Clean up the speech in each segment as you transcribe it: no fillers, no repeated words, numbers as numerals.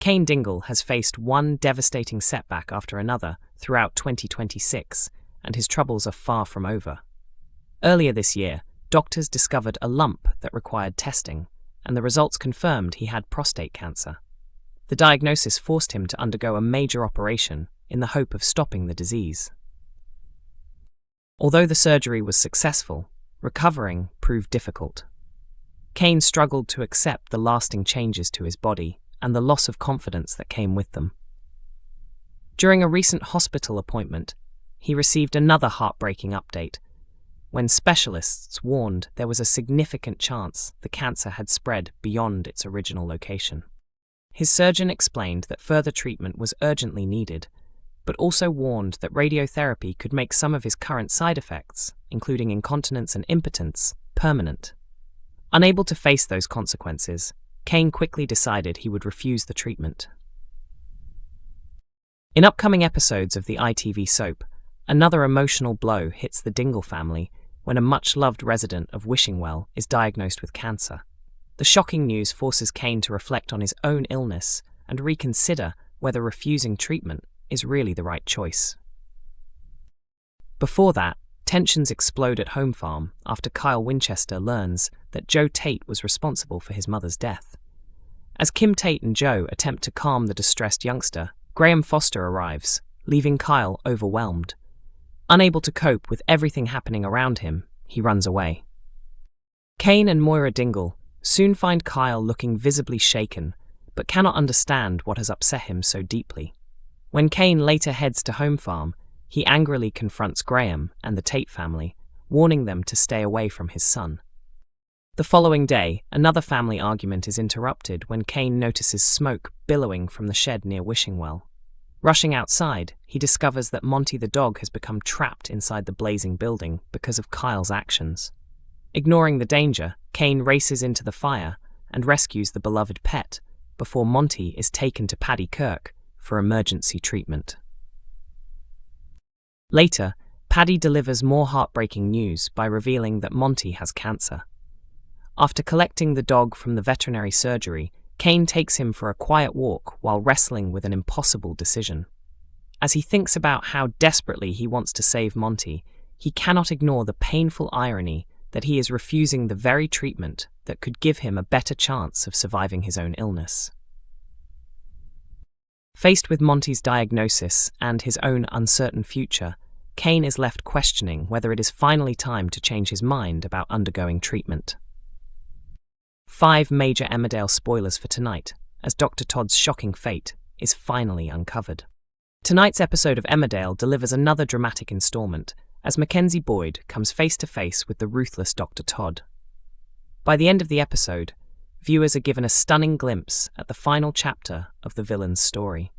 Cain Dingle has faced one devastating setback after another throughout 2026, and his troubles are far from over. Earlier this year, doctors discovered a lump that required testing, and the results confirmed he had prostate cancer. The diagnosis forced him to undergo a major operation in the hope of stopping the disease. Although the surgery was successful, recovering proved difficult. Cain struggled to accept the lasting changes to his body and the loss of confidence that came with them. During a recent hospital appointment, he received another heartbreaking update when specialists warned there was a significant chance the cancer had spread beyond its original location. His surgeon explained that further treatment was urgently needed, but also warned that radiotherapy could make some of his current side effects, including incontinence and impotence, permanent. Unable to face those consequences, Cain quickly decided he would refuse the treatment. In upcoming episodes of the ITV soap, another emotional blow hits the Dingle family when a much-loved resident of Wishingwell is diagnosed with cancer. The shocking news forces Cain to reflect on his own illness and reconsider whether refusing treatment is really the right choice. Before that, tensions explode at Home Farm after Kyle Winchester learns that Joe Tate was responsible for his mother's death. As Kim Tate and Joe attempt to calm the distressed youngster, Graham Foster arrives, leaving Kyle overwhelmed. Unable to cope with everything happening around him, he runs away. Cain and Moira Dingle soon find Kyle looking visibly shaken, but cannot understand what has upset him so deeply. When Cain later heads to Home Farm, he angrily confronts Graham and the Tate family, warning them to stay away from his son. The following day, another family argument is interrupted when Cain notices smoke billowing from the shed near Wishingwell. Rushing outside, he discovers that Monty the dog has become trapped inside the blazing building because of Kyle's actions. Ignoring the danger, Cain races into the fire and rescues the beloved pet before Monty is taken to Paddy Kirk for emergency treatment. Later, Paddy delivers more heartbreaking news by revealing that Monty has cancer. After collecting the dog from the veterinary surgery, Cain takes him for a quiet walk while wrestling with an impossible decision. As he thinks about how desperately he wants to save Monty, he cannot ignore the painful irony that he is refusing the very treatment that could give him a better chance of surviving his own illness. Faced with Monty's diagnosis and his own uncertain future, Cain is left questioning whether it is finally time to change his mind about undergoing treatment. 5 major Emmerdale spoilers for tonight, as Dr. Todd's shocking fate is finally uncovered. Tonight's episode of Emmerdale delivers another dramatic installment, as Mackenzie Boyd comes face-to-face with the ruthless Dr. Todd. By the end of the episode, viewers are given a stunning glimpse at the final chapter of the villain's story.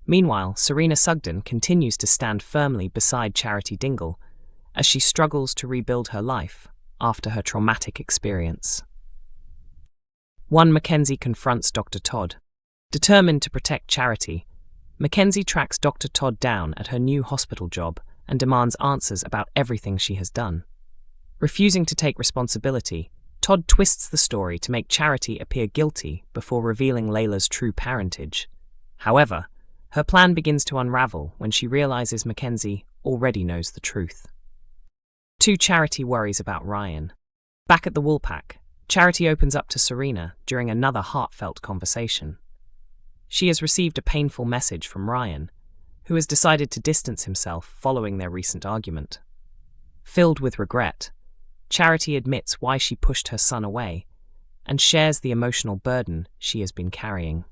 Meanwhile, Serena Sugden continues to stand firmly beside Charity Dingle as she struggles to rebuild her life after her traumatic experience. Mackenzie confronts Dr. Todd. Determined to protect Charity, Mackenzie tracks Dr. Todd down at her new hospital job and demands answers about everything she has done. Refusing to take responsibility, Todd twists the story to make Charity appear guilty before revealing Layla's true parentage. However, her plan begins to unravel when she realizes Mackenzie already knows the truth. Charity worries about Ryan. Back at the Woolpack, Charity opens up to Serena during another heartfelt conversation. She has received a painful message from Ryan, who has decided to distance himself following their recent argument. Filled with regret, Charity admits why she pushed her son away and shares the emotional burden she has been carrying.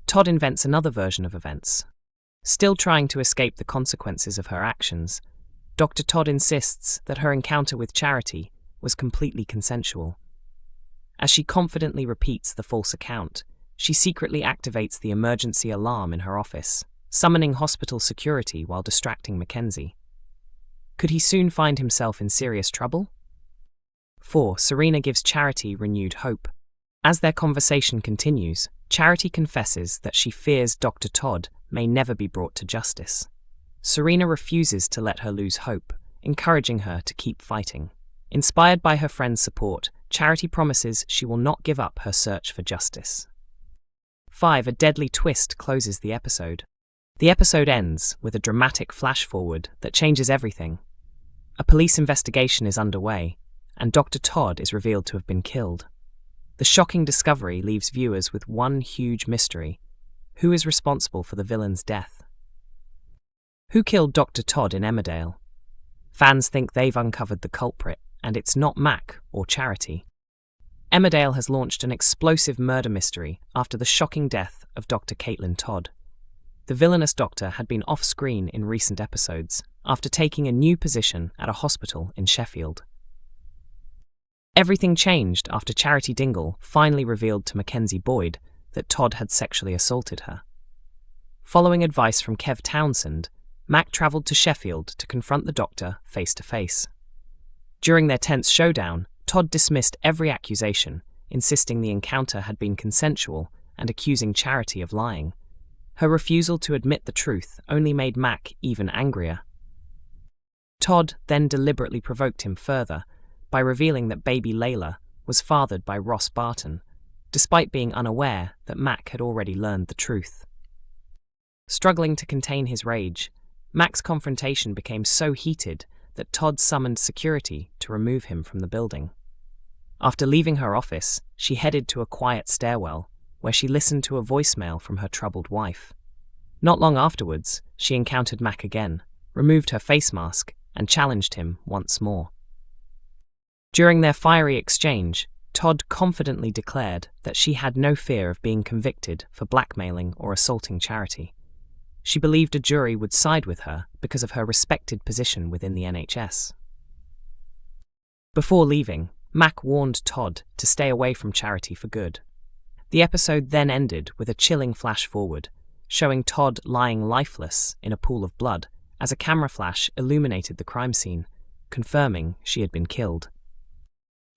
Todd invents another version of events. Still trying to escape the consequences of her actions, Dr. Todd insists that her encounter with Charity was completely consensual. As she confidently repeats the false account, she secretly activates the emergency alarm in her office, summoning hospital security while distracting Mackenzie. Could he soon find himself in serious trouble? 4. Serena gives Charity renewed hope. As their conversation continues, Charity confesses that she fears Dr. Todd may never be brought to justice. Serena refuses to let her lose hope, encouraging her to keep fighting. Inspired by her friend's support, Charity promises she will not give up her search for justice. 5. A deadly twist closes the episode. The episode ends with a dramatic flash-forward that changes everything. A police investigation is underway, and Dr. Todd is revealed to have been killed. The shocking discovery leaves viewers with one huge mystery. Who is responsible for the villain's death? Who killed Dr. Todd in Emmerdale? Fans think they've uncovered the culprit, and it's not Mac or Charity. Emmerdale has launched an explosive murder mystery after the shocking death of Dr. Caitlin Todd. The villainous doctor had been off-screen in recent episodes after taking a new position at a hospital in Sheffield. Everything changed after Charity Dingle finally revealed to Mackenzie Boyd that Todd had sexually assaulted her. Following advice from Kev Townsend, Mac travelled to Sheffield to confront the doctor face-to-face. During their tense showdown, Todd dismissed every accusation, insisting the encounter had been consensual and accusing Charity of lying. Her refusal to admit the truth only made Mac even angrier. Todd then deliberately provoked him further by revealing that baby Layla was fathered by Ross Barton, despite being unaware that Mac had already learned the truth. Struggling to contain his rage, Mac's confrontation became so heated that Todd summoned security to remove him from the building. After leaving her office, she headed to a quiet stairwell, where she listened to a voicemail from her troubled wife. Not long afterwards, she encountered Mac again, removed her face mask, and challenged him once more. During their fiery exchange, Todd confidently declared that she had no fear of being convicted for blackmailing or assaulting Charity. She believed a jury would side with her because of her respected position within the NHS. Before leaving, Mac warned Todd to stay away from Charity for good. The episode then ended with a chilling flash-forward, showing Todd lying lifeless in a pool of blood as a camera flash illuminated the crime scene, confirming she had been killed.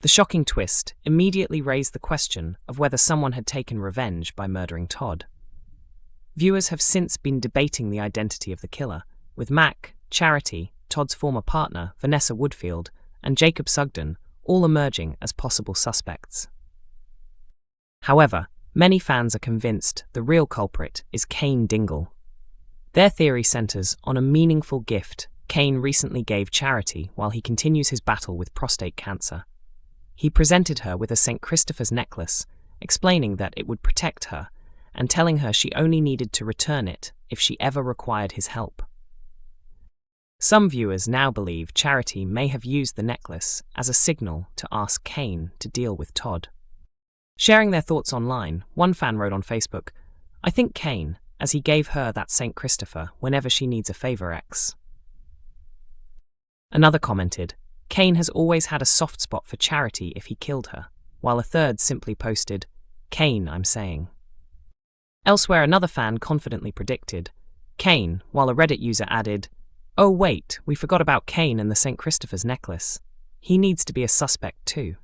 The shocking twist immediately raised the question of whether someone had taken revenge by murdering Todd. Viewers have since been debating the identity of the killer, with Mac, Charity, Todd's former partner, Vanessa Woodfield, and Jacob Sugden all emerging as possible suspects. However, many fans are convinced the real culprit is Cain Dingle. Their theory centers on a meaningful gift Cain recently gave Charity while he continues his battle with prostate cancer. He presented her with a St. Christopher's necklace, explaining that it would protect her, and telling her she only needed to return it if she ever required his help. Some viewers now believe Charity may have used the necklace as a signal to ask Cain to deal with Todd. Sharing their thoughts online, one fan wrote on Facebook, "I think Cain, as he gave her that St. Christopher whenever she needs a favor X." Another commented, "Cain has always had a soft spot for Charity if he killed her," while a third simply posted, "Cain, I'm saying." Elsewhere, another fan confidently predicted, "Cain," while a Reddit user added, "Oh wait, we forgot about Cain and the St. Christopher's necklace. He needs to be a suspect too."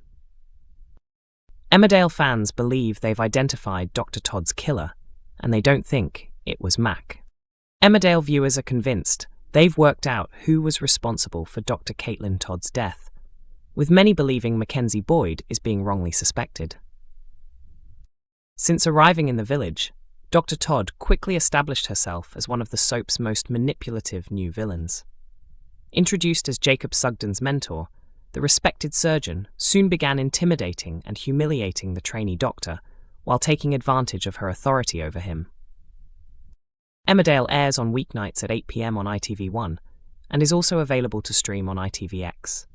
Emmerdale fans believe they've identified Dr. Todd's killer, and they don't think it was Mac. Emmerdale viewers are convinced they've worked out who was responsible for Dr. Caitlin Todd's death, with many believing Mackenzie Boyd is being wrongly suspected. Since arriving in the village, Dr. Todd quickly established herself as one of the soap's most manipulative new villains. Introduced as Jacob Sugden's mentor, the respected surgeon soon began intimidating and humiliating the trainee doctor while taking advantage of her authority over him. Emmerdale airs on weeknights at 8 p.m. on ITV1 and is also available to stream on ITVX.